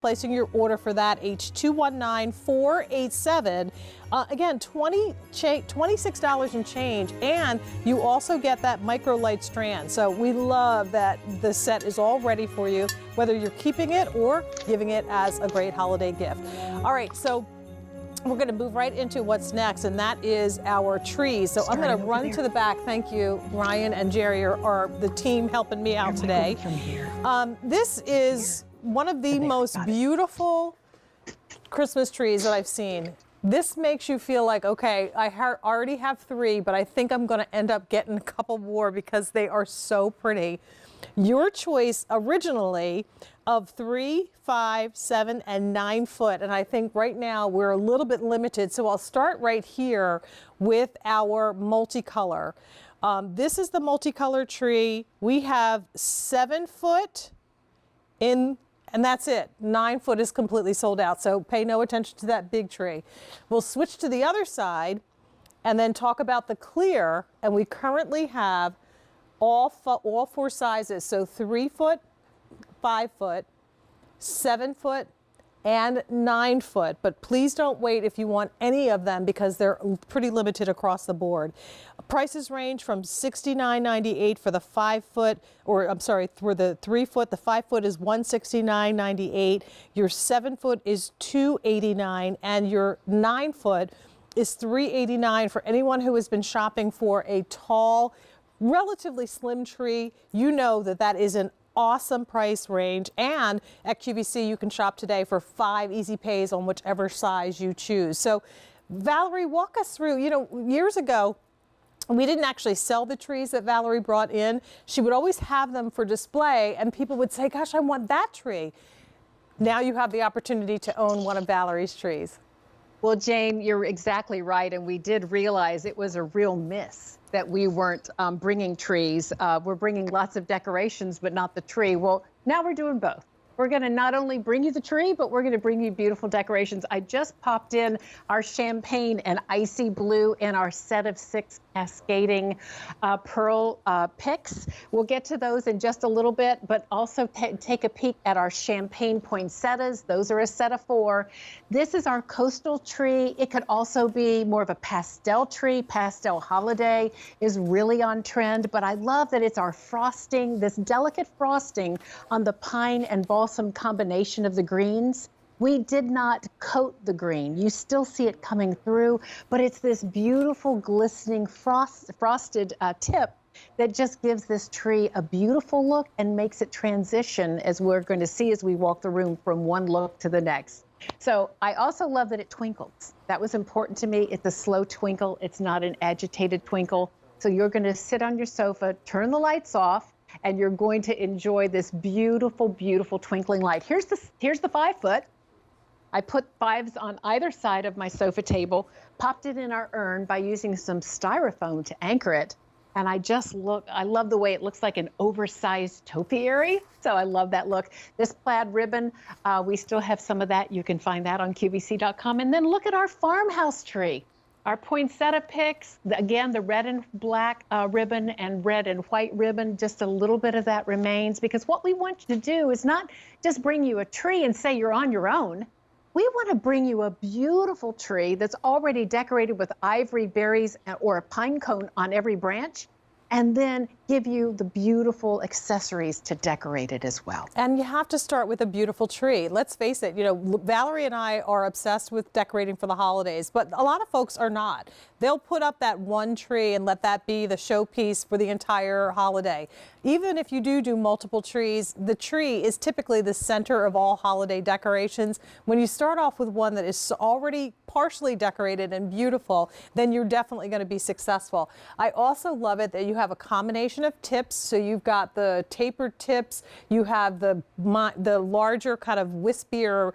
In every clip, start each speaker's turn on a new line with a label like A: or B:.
A: Placing your order for that, H219487. Again, $26 and change, and you also get that micro light strand. So we love that the set is all ready for you, whether you're keeping it or giving it as a great holiday gift. All right, so we're going to move right into what's next, and that is our trees. So I'm going to run to the back. Thank you, Ryan and Jerry are the team helping me out today. This is one of the most beautiful Christmas trees that I've seen. This makes you feel like, okay, I already have 3, but I think I'm going to end up getting a couple more because they are so pretty. Your choice originally of 3, 5, 7, and 9 foot, and I think right now we're a little bit limited, so I'll start right here with our multicolor. This is the multicolor tree. We have 7 foot in, and that's it. 9 foot is completely sold out, so pay no attention to that big tree. We'll switch to the other side and then talk about the clear, and we currently have all 4 sizes, so 3 foot, 5 foot, 7 foot, and 9 foot. But please don't wait if you want any of them because they're pretty limited across the board. Prices range from $69.98 for the 5 foot, or I'm sorry, for the 3 foot. The 5 foot is $169.98. Your 7 foot is $289, and your 9 foot is $389 for anyone who has been shopping for a tall, relatively slim tree. You know that that is an awesome price range, and at QVC you can shop today for 5 easy pays on whichever size you choose. So Valerie, walk us through, you know, years ago we didn't actually sell the trees that Valerie brought in. She would always have them for display and people would say, gosh, I want that tree. Now you have the opportunity to own one of Valerie's trees.
B: Well, Jane, you're exactly right, and we did realize it was a real miss that we weren't bringing trees. We're bringing lots of decorations, but not the tree. Well, now we're doing both. We're going to not only bring you the tree, but we're going to bring you beautiful decorations. I just popped in our champagne and icy blue in our set of 6 cascading pearl picks. We'll get to those in just a little bit, but also take a peek at our champagne poinsettias. Those are a set of 4. This is our coastal tree. It could also be more of a pastel tree. Pastel holiday is really on trend, but I love that it's our frosting, this delicate frosting on the pine and balsam combination of the greens. We did not coat the green. You still see it coming through, but it's this beautiful, glistening frosted tip that just gives this tree a beautiful look and makes it transition, as we're going to see as we walk the room from one look to the next. So I also love that it twinkles. That was important to me. It's a slow twinkle. It's not an agitated twinkle. So you're going to sit on your sofa, turn the lights off, and you're going to enjoy this beautiful, beautiful twinkling light. Here's the 5 foot. I put 5s on either side of my sofa table, popped it in our urn by using some styrofoam to anchor it. And I love the way it looks like an oversized topiary. So I love that look. This plaid ribbon, we still have some of that. You can find that on QVC.com. And then look at our farmhouse tree. Our poinsettia picks, again, the red and black ribbon and red and white ribbon, just a little bit of that remains, because what we want you to do is not just bring you a tree and say you're on your own. We want to bring you a beautiful tree that's already decorated with ivory berries or a pine cone on every branch, and then give you the beautiful accessories to decorate it as well.
A: And you have to start with a beautiful tree. Let's face it, you know, Valerie and I are obsessed with decorating for the holidays, but a lot of folks are not. They'll put up that one tree and let that be the showpiece for the entire holiday. Even if you do multiple trees, the tree is typically the center of all holiday decorations. When you start off with one that is already partially decorated and beautiful, then you're definitely going to be successful. I also love it that you have a combination of tips. So you've got the tapered tips, you have the larger kind of wispier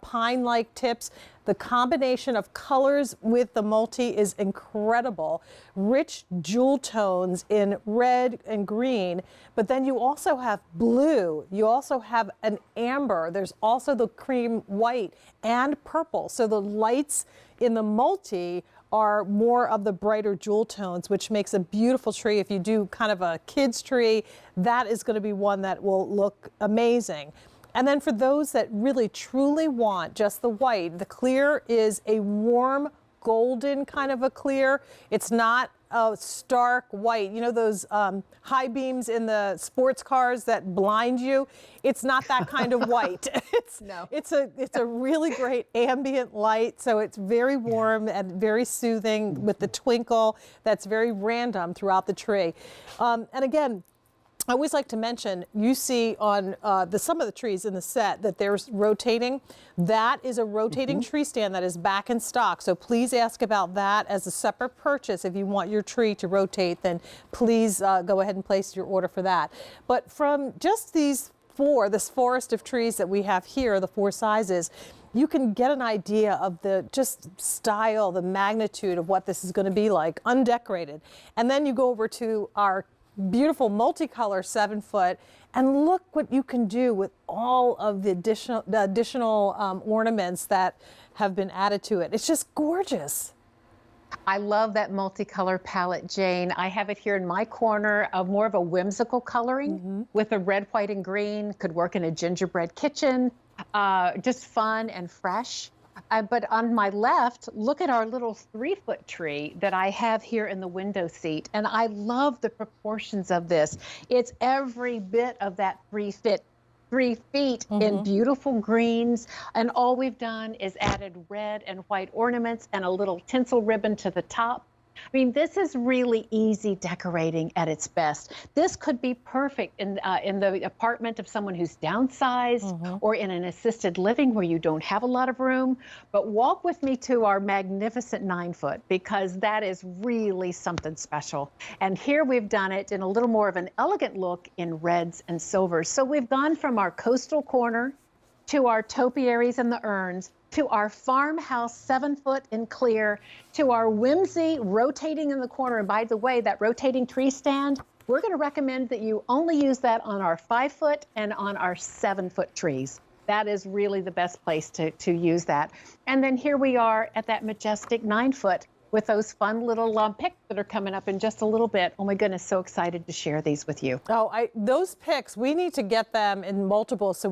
A: pine-like tips. The combination of colors with the multi is incredible. Rich jewel tones in red and green, but then you also have blue. You also have an amber. There's also the cream white and purple. So the lights in the multi are more of the brighter jewel tones, which makes a beautiful tree. If you do kind of a kid's tree, that is going to be one that will look amazing. And then for those that really truly want just the white, the clear is a warm golden kind of a clear. It's not a stark white. You know those high beams in the sports cars that blind you? It's not that kind of white. It's a really great ambient light, so it's very warm and very soothing with the twinkle that's very random throughout the tree. And again, I always like to mention, you see on some of the trees in the set that there's rotating. That is a rotating tree stand that is back in stock. So please ask about that as a separate purchase. If you want your tree to rotate, then please go ahead and place your order for that. But from just this forest of trees that we have here, the 4 sizes, you can get an idea of the just style, the magnitude of what this is going to be like, undecorated. And then you go over to our beautiful multicolor 7-foot, and look what you can do with all of the additional ornaments that have been added to it. It's just gorgeous.
B: I love that multicolor palette, Jane. I have it here in my corner of more of a whimsical coloring with a red, white, and green. Could work in a gingerbread kitchen. Just fun and fresh. But on my left, look at our little 3-foot tree that I have here in the window seat. And I love the proportions of this. It's every bit of that 3 feet in beautiful greens. And all we've done is added red and white ornaments and a little tinsel ribbon to the top. I mean, this is really easy decorating at its best. This could be perfect in the apartment of someone who's downsized or in an assisted living where you don't have a lot of room. But walk with me to our magnificent 9-foot, because that is really something special. And here we've done it in a little more of an elegant look in reds and silvers. So we've gone from our coastal corner to our topiaries and the urns, to our farmhouse 7-foot in clear, to our whimsy rotating in the corner. And by the way, that rotating tree stand, we're going to recommend that you only use that on our 5-foot and on our 7-foot trees. That is really the best place to use that. And then here we are at that majestic 9-foot with those fun little picks that are coming up in just a little bit. Oh my goodness, so excited to share these with you.
A: Oh, those picks, we need to get them in multiples so